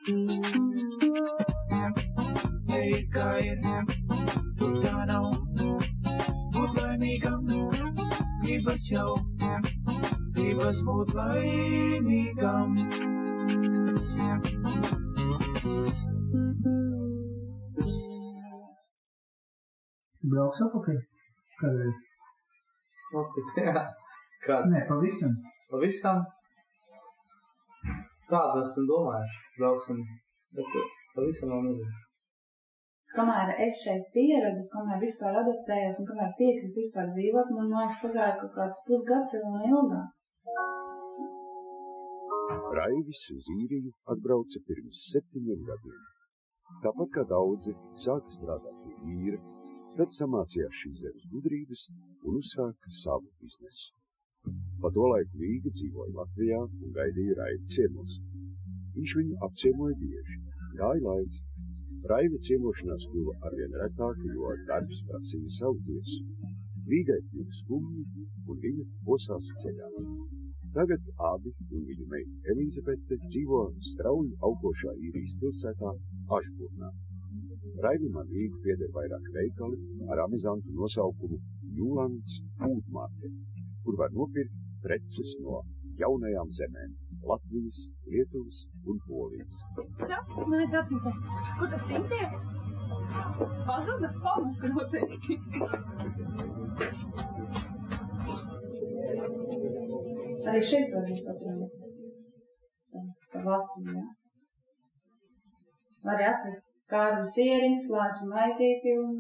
Ej, kā ir, tur tā nav. Būt laimīgam, gribas jau, gribas būt laimīgam. Brauks apakaļ? Kādreiz? Jā. Kād? Nē, pavisam. Pavisam? Tādu esam domājuši. Brauksim, bet pavisam vēl nezinu. Kamēr es šeit pieradu, kamēr vispār adaptējos un kamēr piekrītu vispār dzīvot, man liekas pagāja kaut kāds pusgads un ilgāk. Raivis uz Īriju atbrauca pirms 7 gadiem. Tāpat kā daudzi sāka strādāt pie vīra, tad samācījās šīs zemes gudrības un uzsāka savu biznesu. Pa to laiku Vīga dzīvoja Latvijā un gaidīja Raivi ciemos. Viņš viņu apciemoja bieži, gāja laiks. Raiva ciemošanās kļuva arvien retāka, jo darbs prasīja savu tiesu. Vīgai kļuva skumji un viņa posās ceļā. Tagad abi un viņa meita Elizabete dzīvo strauji augošā Īrijas pilsētā Ašburnā. Raivim ar Vīgu pieder vairāk veikali ar amizantu nosaukumu Newlands Food Market, kur var nopirkt preces no jaunajām zemēm – Latvijas, Lietuvas un Polijas. Jā, man ir atpūtē. Kur tas simtiem? Pazuda? Pamuka noteikti. Arī šeit var būt patrāmatis. Pa Latviju, jā. Var arī atvest kārmu sieriņus, lāču maizīti un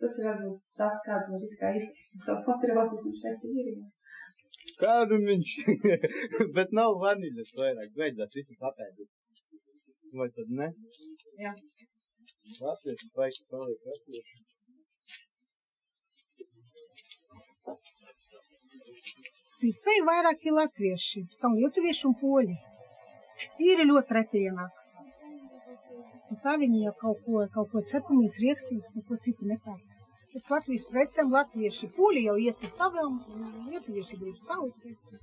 tas ir varbūt tas, kādu var it kā izteikt savu patriotismu šeit Īrijā. Kādu viņš, bet nav vaniļas vairāk, vajadzētu visu papēdīt. Vai tad ne? Jā. Latvieši paiki paliek latvieši. Pircēji vairāk ir latvieši, savu lietuvieši un poļi. Īri ļoti reti ienāk. Un tā viņi jau kaut ko cepumīs, riekstīs, neko citu nepērk. Pēc Latvijas precēm latvieši poļi jau iet pie savām, lietuvieši grib savu preci.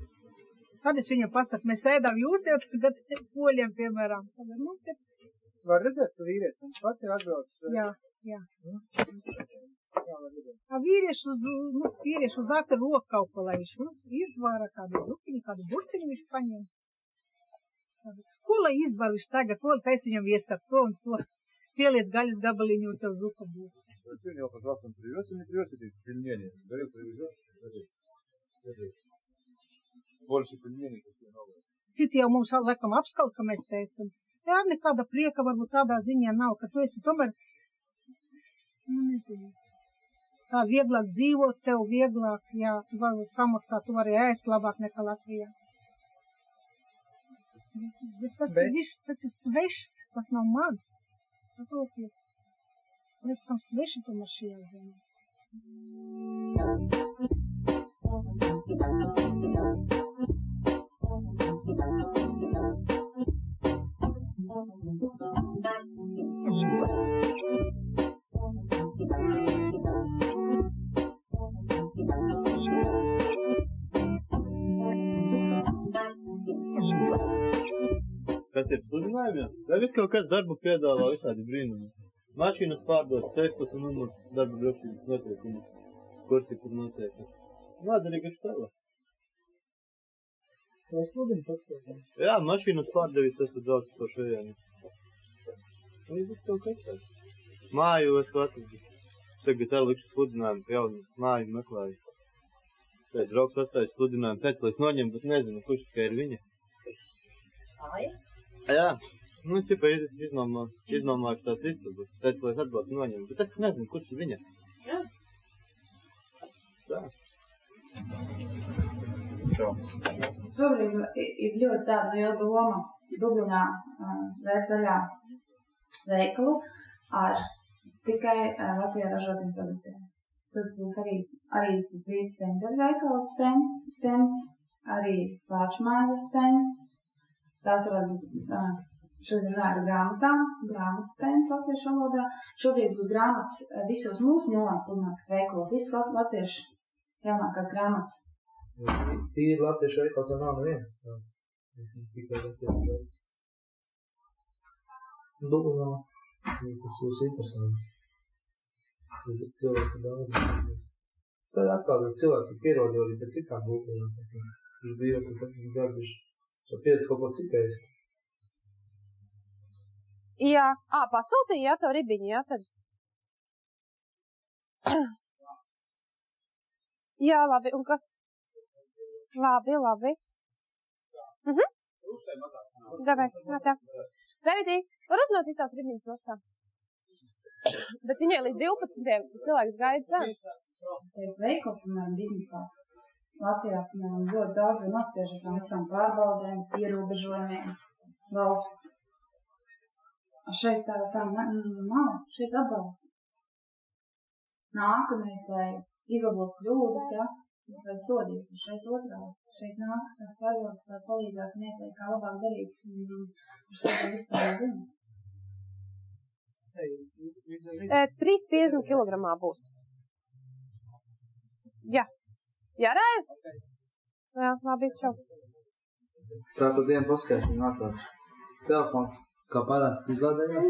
Tad es viņam pasaku, mēs ēdām jūs jau tagad poļiem, piemēram. Var redzēt, ka vīrietis pats ir atbraucis? Jā. Vīrieši uz ātru roku kaut ko, lai viņš izvāra kādu zupiņu, kādu burciņu viņš paņem. Ko lai izvar viņš tagad, ko lai es viņam iesaku, to un to. Pieliec gaļas gabaliņu un tev zupa būs. Сегодня его, пожалуйста, привез и не привез эти пельмени. Говорил, привезет. Больше пельменей какие новые. Citi jau mums laikam apskaut, ka mēs te esam. Jā, nekāda prieka varbūt tādā ziņā nav, ka tu esi tomēr, nezinu, tā vieglāk dzīvot, tev vieglāk, jā, tu vari samaksāt, tu vari ēst labāk nekā Latvijā. Bet tas ir viss, tas ir svešs, tas nav mans. Saprotiet. Mēs esam sveši tomēr šajā zemē. Kas ir sludinājumiem? Vai viss kaut kas darbu piedāvā visādi brīnumi? Mašīnas pārdot, sefas un numurs darba drošības noteikumi. Kursi, kur noteikas. Noderīgi ir štāvā. Vai sludini pats? Jā, mašīnas pārdevis esmu daudz to šajāni. Vai viss kaut kas tāds? Māju es Latvijas. Tagad arī likšu sludinājumu, jaunu māju meklēju. Pēc draugs atstājas sludinājumu pēc, lai es noņemu, bet nezinu, kurš tikai ir viņa. Māja? Jā, nu, tipa iznomājuši tās istabas, pēc, lai es atbraucu noņemu, bet es nezinu, kurš ir viņa. Jā. Tā. Šobrīd ir ļoti tāda liela doma Dublinā vērt vaļā veikalu ar tikai Latvijā ražotiem produktiem. Tas būs arī Zīves Tenderu veikala stends, arī Lāču maizes stends. Tās varētu būt šodien runāja grāmatām, grāmatu stends latviešu valodā. Šobrīd būs grāmatas visos mūsu Newlands pludinātu veikalos, visas latviešu jaunākās grāmatas. Tīri latviešu veikals jau nav neviens. Tikai latviešu veikals. Domā, tas būs interesanti. Tad cilvēki daudz. Tā ir atkal, ka cilvēki pierod jau arī pēc citām būtībām. Viņš dzīvo, tas 7 gadus, viņš pieredz kaut ko citēs. Jā, pasūtīja, jā, to ribiņu, jā, tad. Jā, labi, un kas? Labi. Davai, tā. Davidī, var uzzināt, cik tās ribiņas maksā? Bet viņai līdz 12. cilvēks gaida cenu. Veikali, piemēram, biznesā. Latvijā, piemēram, ļoti daudz vai nospiež ar tām visām pārbaudēm, ierobežojumiem, valsts. Šeit tā nav, šeit atbalsta. Nākamais, lai izlabotu kļūdas, ja, vai sodītu. Šeit otrādi. Šeit nāk, kas pārbaudas, lai palīdzētu meklēt, kā labāk darīt ar savu vispār dienas. 3,50 kilogramā būs. Jā. Jā, Rēja? Jā, labi, čau. Tā tad dienu paskaidri nākās. Telefons, kā parasti izlādējās.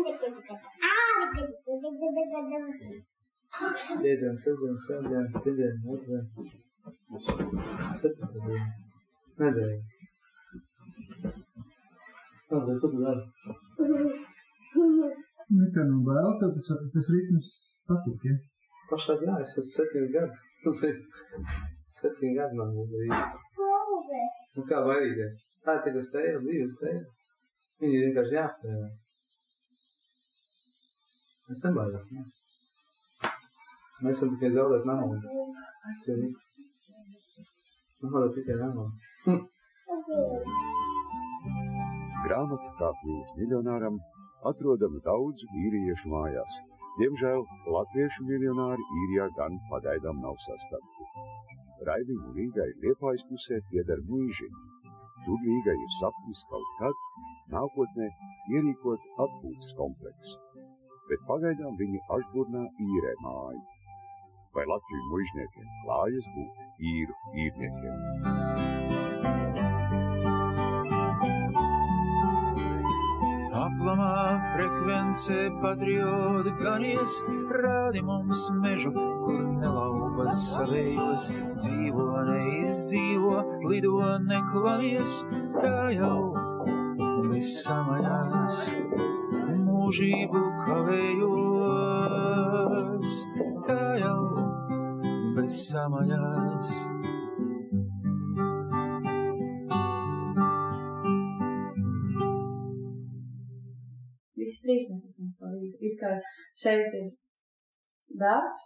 Piedien, sestdien, sēdien, piedien, otrdien. 7. diena. Nedēļa. Nazgai, ko tu dari? Nekā nav bail, tev tas ritms patīk, ja? Pašlaik jā, es esmu 7 gadus. Tas ir 7 gadi man būs brīdi. Nu kā baidīties? Tā ir tikai spēja, dzīves spēja. Viņi ir vienkārši jāspēja. Es nebaidos, ne? Mēs esam tikai zaudēt naudu. Nauda tikai nauda. Grāmata Kā kļūt miljonāram atrodama daudzu īriešu mājās. Diemžēl latviešu miljonāri Īrijā gan pagaidām nav sastapti. Raivim un Rīgai Liepājas pusē pieder Muižiņi. Tur Rīgai ir sapnis kaut kad nākotnē ierīkot atpūtas kompleksu. Bet pagaidām viņi Ašburnā īrē māju. Vai Latviju muižniekiem klājas būt īru īrniekiem? Aplamā frekvence patrioti ganies, rādi mums mežu, kur nelaupas savējos, dzīvo neizdzīvo, lido neklanies, tā jau viss samaņās, mūžību kavējos, tā jau bez samaņās. Visi trīs mēs esam palīdzi. Ir kā šeit ir darbs,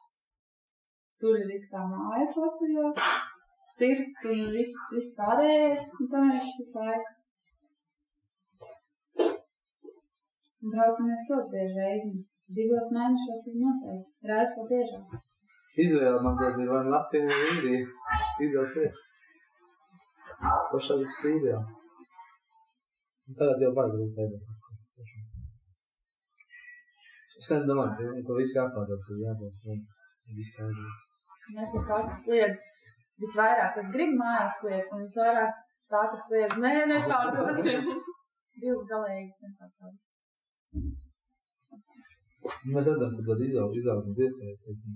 tur ir it kā mājas Latvijā, sirds un viss pārējais, un tā mēs visu laiku. Un braucamies ļoti bieži reizi. 2 mēnešos ir noteikti. Reiz vēl biežāk. Izvēle man tad ir vai Latvija vai Īrija. Izvēle priekš. Pašā viss Īrijā. Un tagad jau baigi grūti teikt. Es nedomāju, ka to visu jāpārdod, ka jābūt vispārīt. Mēs uz tā, kas kliedz visvairāk, kas grib mājās kliedz, un visvairāk tā, kas kliedz, nepārdosim. 2 galīgas nepārdosim. Mēs redzam, ka tad izaugsmes iespējas, teicam,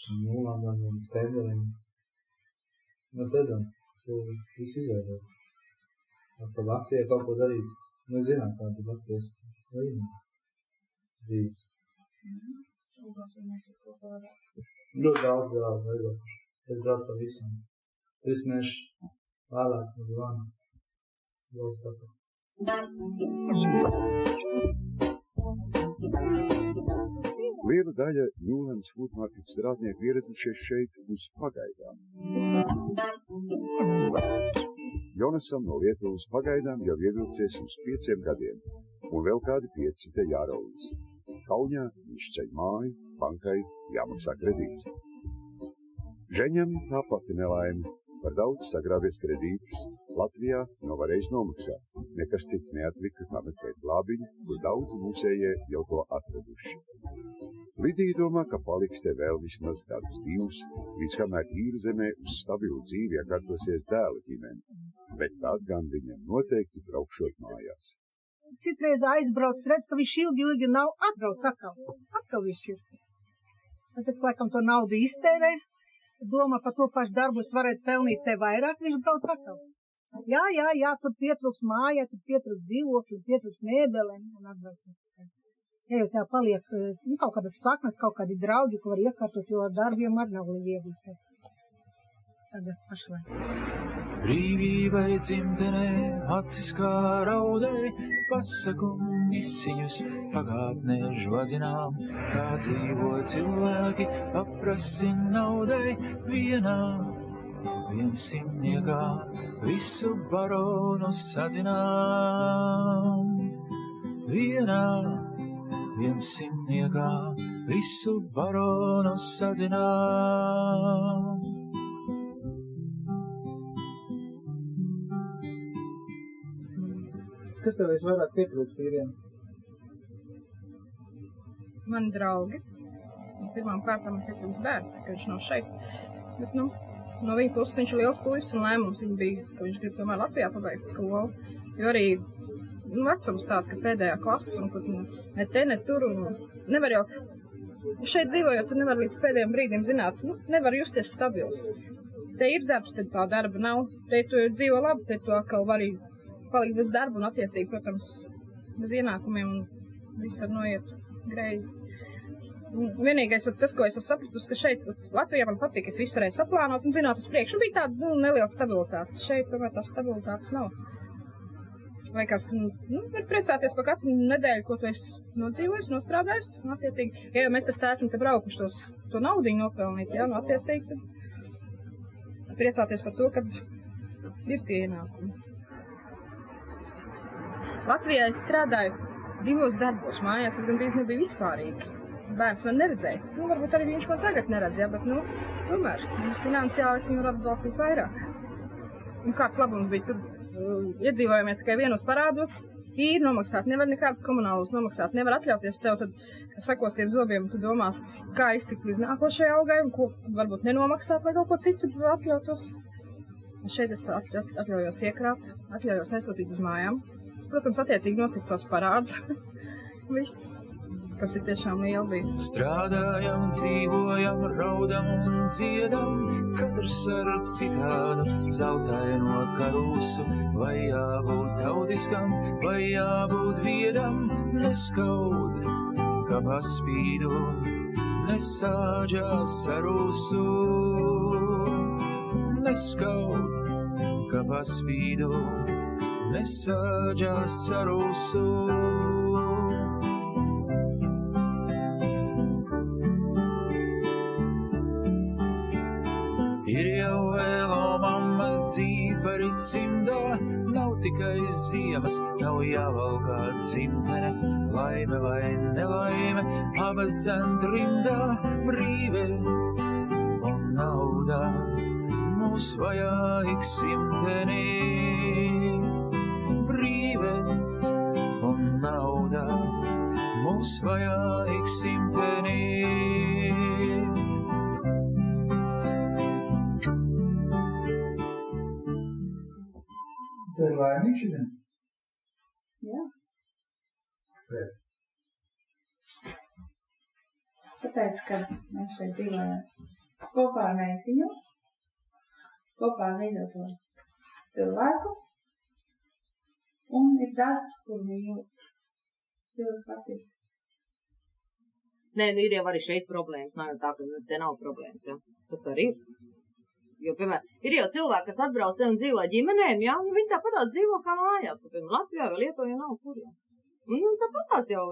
šim nulādām un stenderiem. Mēs redzam, ka visu izveidot. Par Latvijai kaut ko darīt. Mēs zinām, kāda ir Latvijas līmenis. Dzīves. Ļoti daudz dārgi veidokuši. Es brauc par visam. 3 mēneši vēlāk no zvana. Daudz tāpēc. Liela daļa Newlands Food Market strādnieku ieradušies šeit uz pagaidām. Jonasam no Lietuvas pagaidām jau ievilcies uz 5 gadiem, un vēl kādi 5 te jāraujas. Kaunijā viņš ceļ māju, bankai jāmaksā kredīts. Žeņam tā pati nelaime. Par daudz sagrāvies kredītus, Latvijā nav varējis nomaksāt. Nekas cits neatlika, kā meklēt glābiņu, kur daudzi mūsējie jau to atraduši. Lidija domā, ka paliks te vēl vismaz gadus 2, līdz kamēr īru zemē uz stabilu dzīvi iekārtosies dēla ģimene, bet tad gan viņam noteikti braukšot mājās. citreiz aizbrauc, redz, ka viņš ilgi nav, atbrauc atkal viņš ir. Tāpēc, laikam, to naudu iztērē, domā par to pašu darbu, es varētu pelnīt te vairāk, viņš brauc atkal. Jā, tur pietrūks mājā, tur pietrūks dzīvokļi, pietrūks mēbelēm un atbrauc. Ja jau tā paliek kaut kādas saknes, kaut kādi draugi, ko var iekārtot, jo ar darbiem arī nav viegli. Tagad pašlaik. Brīvībai dzimtenē acis kā raudē, pasaku misiņus pagātnē žvadzinām, kā dzīvo cilvēki aprasi naudai viens simtniekā visu baronu sadzinām. Viens simtniekā visu baronu sadzinām. Kas tev visvairāk pietrūkst vīriem? Mani draugi. Pirmām kārtām man pietrūkst bērns, ka viņš nav šeit. Bet, no viņa puses viņš ir liels puisis un lēmums viņa bija, ka viņš grib tomēr Latvijā pabeigt skolu. Jo arī vecums tāds, ka pēdējā klasa un pat ne te, ne tur. Un nevar jau šeit dzīvojot, tu nevar līdz pēdējiem brīdim zināt, nevar justies stabils. Te ir darbs, tad tā darba nav. Te tu dzīvo labi, te tu atkal vari palikt bez darba un attiecīgi, protams, bez ienākumiem un viss var noiet greizi. Vienīgais, tas, ko es esmu sapratusi, ka šeit Latvijā man patīk, es visu varēju saplānot un zināt uz priekšu. Bija tāda neliela stabilitāte. Šeit tomēr tā stabilitātes nav. Liekas, ka var priecāties par katru nedēļu, ko tu esi nodzīvojis, nostrādājis. Attiecīgi, ja mēs pēc tā esam te braukuši to naudiņu nopelnīt, attiecīgi, tad priecāties par to, ka ir tie ienākumi. Latvijā es strādāju 2 darbos mājās, es gandrīz nebiju vispārīgi. Bērns man neredzēja. Varbūt arī viņš man tagad neredz, bet, tomēr, finansiāli es viņu varu atbalstīt vairāk. Un kāds labums bija tur? Iedzīvojamies tikai vienos parādos, īri nomaksāt nevar, nekādus komunālus nomaksāt nevar, atļauties sev, tad sakostiem zobiem, tu domās, kā iztikt līdz nākošajai algai un ko varbūt nenomaksāt, lai kaut ko citu atļautos. Šeit es atļaujos iekrāt, atļaujos aizsūtīt uz mājām. Protams, attiecīgi nosakt savus parādus. Viss, kas ir tiešām liela bija. Strādājam, dzīvojam, raudam un dziedam, katrs ar citādu zeltaino karūsu. Vai jābūt tautiskam, vai jābūt viedam, neskaud, kā paspīdu, nesāģās sarūsu. Neskaud, kā paspīdu, nesāģās sarūsu. Ir jau vēlo mammas dzīpari cimdā, nav tikai ziemas, nav jāvalkā dzimtene, laime vai nelaime, abas zentrindā, brīve un nauda, mūs vajā ik simteni. Brīve un nauda, mūs vajā ik simteni. Tu esi laimīgs šodien? Jā. Kāpēc? Tāpēc, ka mēs šeit dzīvojam kopā ar meitiņu, kopā ar veidoto cilvēku, un ir darbs, kur viņu ļoti patīk. Nē, ir jau arī šeit problēmas, nav jau tā, ka te nav problēmas, jā. Tas arī ir. Jo, piemēram, ir jau cilvēki, kas atbrauc un dzīvo ģimenēm, jā, un viņi tāpatās dzīvo kā mājās, ka, piemēram, Latvijā vai Lietuvā nav kur, jā. Un tāpatās jau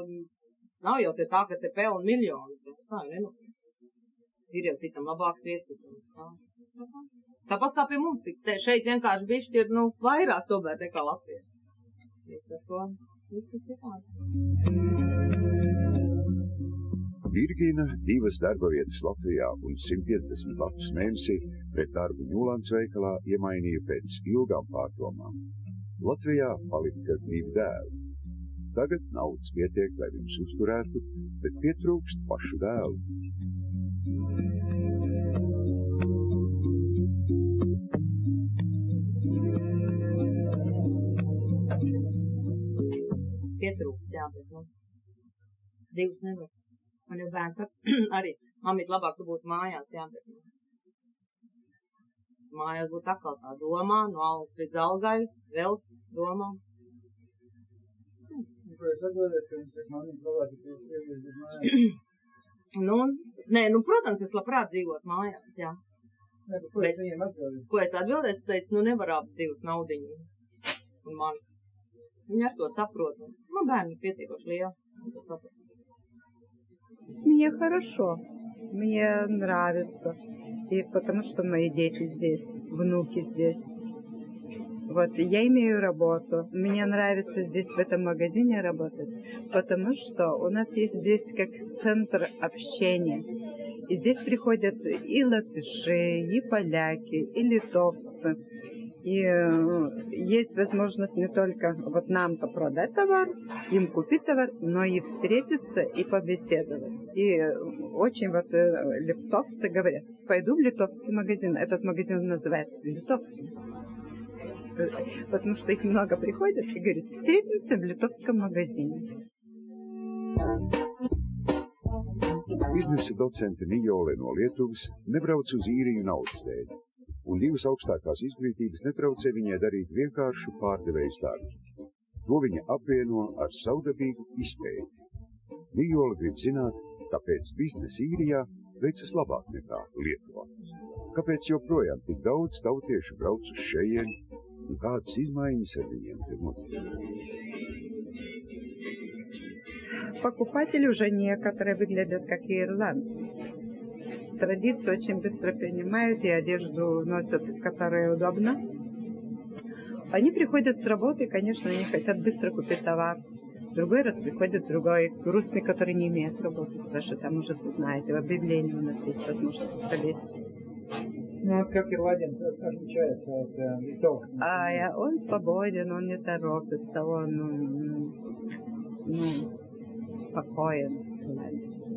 nav jau te tā, ka te pelna miljonus, jā. Tā jau nenopiet. Ir jau citam labāks vietas, citam tāds. Tāpat kā pie mums, šeit vienkārši bišķi ir, vairāk tomēr nekā Latvijā. Līdz ar to viss ir citādi. Virgīna 2 darba vietas Latvijā un 150 latus mēnesī pret darbu Ņūlands veikalā iemainīja pēc ilgām pārdomām. Latvijā palika 2 dēli. Tagad naudas pietiek, lai viņus uzturētu, bet pietrūkst pašu dēlu. pietrūks, jā, bet, nu, 2 nevar. Man jau bērns arī, mamīt, labāk tu būtu mājās, jā, bet, nu, mājās būtu atkal tā domā, no Alvas līdz Algai, velts domā. Ko es atbildētu, ka viņš teiks, mamīt, labāk, ka tu sievies būt mājās? Nu, protams, es labprāt dzīvot mājās, jā. Nē, ko es viņiem atbildētu? Ko es atbildēju? Es teicu, nu nevar abas 2 naudiņu. Un man. Viņi ar to saprot. Man bērni pietiekoši liela. Un to saprast. Мне хорошо. Мне нравится. И потому что мои дети здесь, внуки здесь. Вот, я имею работу. Мне нравится здесь в этом магазине работать, потому что у нас есть здесь как центр общения. И здесь приходят и латыши, и поляки, и литовцы. И есть возможность не только вот нам-то продать товар, им купить товар, но и встретиться и побеседовать. И очень вот литовцы говорят, пойду в литовский магазин. Этот магазин называют литовский. Потому что их много приходят и говорят, встретимся в литовском магазине. Biznesa docente Nijole no Lietuvas nebrauc uz Īriju naudas dēļ, un 2 augstākās izglītības netraucē viņai darīt vienkāršu pārdevējas darbu. To viņa apvieno ar savdabīgu izpēti. Nijole grib zināt, kāpēc biznesa Īrijā veicas labāk nekā Lietuvā. Kāpēc joprojām tik daudz tautiešu brauc uz šejieni, un kādas izmaiņas ar viņiem tur notiek. Покупатели уже некоторые выглядят как ирландцы. Традицию очень быстро принимают и одежду носят, которая удобна. Они приходят с работы, и, конечно, они хотят быстро купить товар. Другой раз приходит другой грустный, который не имеет работы, спрашивает, а может вы знаете, в объявлении у нас есть возможность повесить. Ну, вот как ирландец отличается от литовца? Он свободен, он не торопится, он спокоен, ирландец.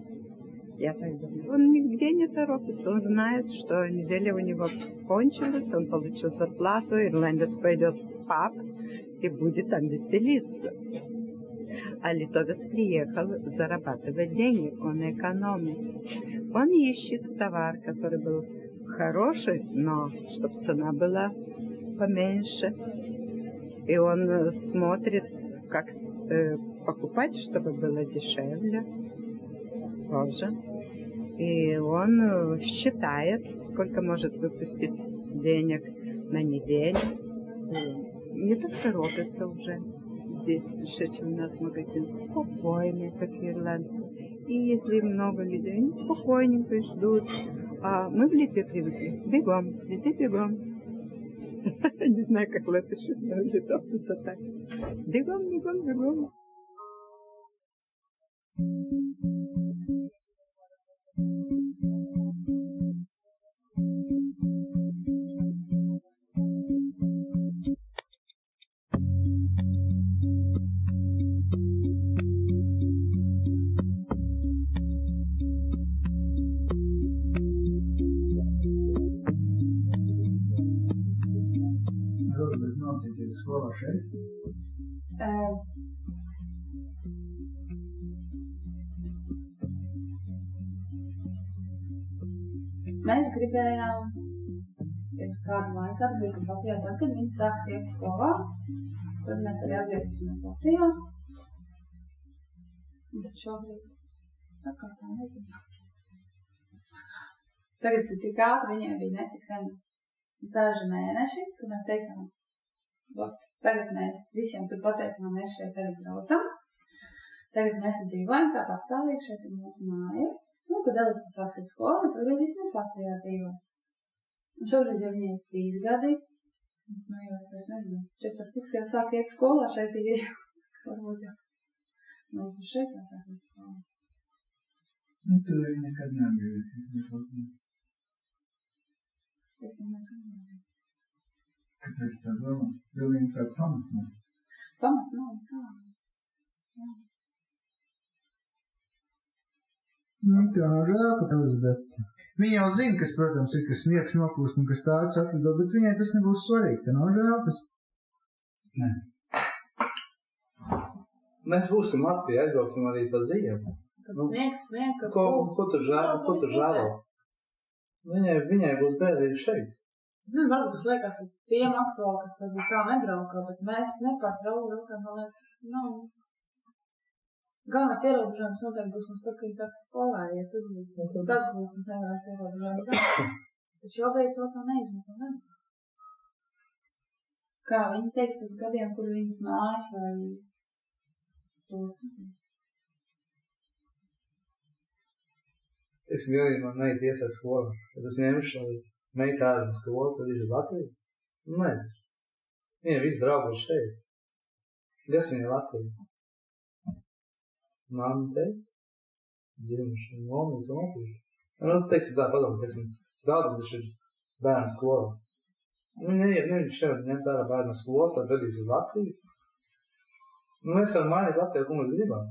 Я так думаю. Он нигде не торопится, он знает, что неделя у него кончилась, он получил зарплату, ирландец пойдет в паб и будет там веселиться. А литовец приехал зарабатывать деньги, он экономит. Он ищет товар, который был хороший, но чтобы цена была поменьше. И он смотрит, как покупать, чтобы было дешевле тоже. И он считает, сколько может выпустить денег на неделю. Не так торопится уже здесь, пришедший у нас в магазин. Спокойные, как ирландцы. И если много людей, они спокойненько ждут. А мы в Литве привыкли. Бегом, везде бегом. Не знаю, как латыши, но литовцы-то так. Бегом, бегом, бегом. Skolā šeit? Mēs gribējām pirms kādu laiku atgriezties Latvijā, tad, kad viņi sāks iet skolā, tad mēs arī atgriezīsimies Latvijā. Un tad šobrīd sakārtā nezinu. Tagad tik ātri viņiem bija necik sen daži mēneši, kad mēs teicām, tagad mēs visiem tur pateicām, mēs šeit arī braucam. Tagad mēs te dzīvojam, tā pastāvīgi šeit ir mūsu mājas. Nu, kad Elizabete sāks iet skolā, mēs atgriezīsimies Latvijā dzīvot. Un šobrīd jau viņai ir 3 gadi. Nu, jau es vairs nezinu. 4,5 jau sāk iet skolā šeit ir. Varbūt jau. Nu, šeit jau sāk iet skolā. Nu, tad viņi nekad neatgriezīsies Latvijā. Es domāju, ka neatgriezīsies. Kāpēc tā domā? Jo viņi tā pamat nav. Pamat nav, tā. Jā. Nu, tev nav žēl pat Elizabete. Viņa jau zina, kas, protams, ir, kas sniegs nokūst un kas tāds atlido, bet viņai tas nebūs svarīgi. Tev nav žēl tas? Nē. Mēs būsim Latvijā, aizbrauksim arī pa ziemu. Ko tu žēlo? Viņai būs bēdība šeit. Zinu, varbūt tas liekas, ka tiem aktuāli, kas varbūt tā nebraukā, bet mēs nepārtraukām, man liekas, nav. Galvenais ierobežojums noteikti būs mums tad, kad sāks skolā, ja tad būs, tad būs mums nevarēs ierobežojumi. Bet šobrīd to tā neizmanto, ne? Kā viņi teiks pēc gadiem, kur viņas mājas vai tos, nezinu. Teiksim, ja man neiet iesēt skolā, tad es ņemšu meitu ārā no skolas, tad ir uz Latviju? Nē. Viņai viss draugos šeit. Kas viņai Latviju? Māma teica, dzimuši, nomīts un opīši. Nu, teiksim tā, padomāt, daudz taču ir bērnu skolā. Viņi šeit ņemt ārā bērnu skolas, tad vedīs uz Latviju. Mēs varam mainīt Latviju, ko mēs gribam.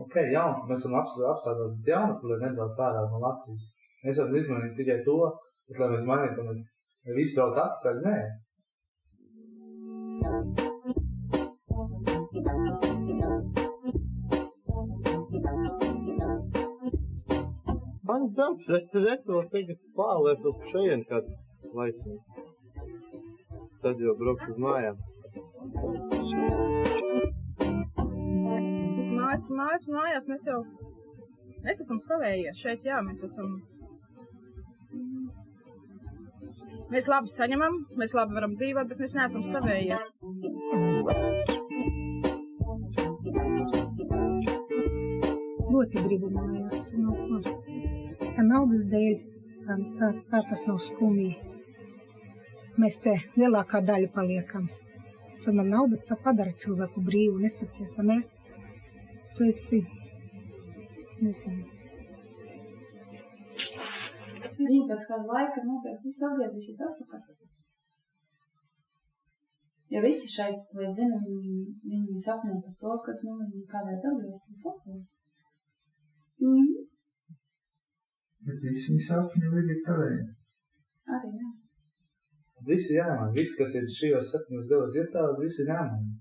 Ok, jaunu, tad mēs varam apstādāt jaunu, lai nebrauc ārā no Latvijas. Mēs varam izmainīt tikai to, bet lai mēs mainītu, ka mēs visi brauc atpakaļ, nē. Man darbs, es to tagad pārlieku uz šajien kādu laicinu. Tad jau braukšu uz mājām. Mājās mēs esam savējie. Šeit, jā, mēs esam. Mēs labi saņemam, mēs labi varam dzīvot, bet mēs neesam savējie. Ļoti gribu mājās. Ka naudas dēļ, kā tas nav skumji. Mēs te lielākā daļa paliekam. Tomēr nauda tā padara cilvēku brīvu, nesakiet, ne? Tu esi, nezinu. Viņi pēc kāda laika noteikti visi atgriezīsies atpakaļ. Ja visi šeit, ko es zinu, viņi sapņo par to, ka viņi kādreiz atgriezīsies Latvijā. Bet visi viņi sapņo līdzīgi tavējiem. Arī, jā. Visi jāmaina. Visi, kas ir šajos 7 gados iestādes, visi jāmaina.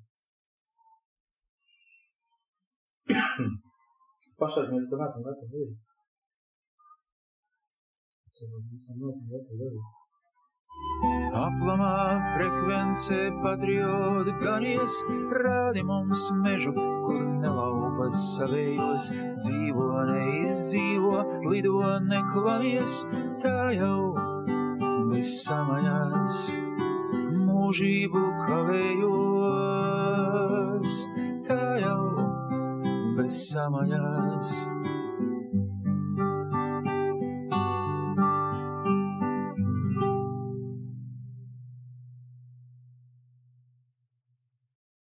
Pašāk mēs to neesam gatavi darīt. Mēs tam neesam gatavi darīt. Aplamā frekvence patrioti ganies, rādi mums mežu, kur nelaupas savējos, dzīvo neizdzīvo, lido neklamies, tā jau bez samaņās, mūžību kavējos, tā jau bez samaņās.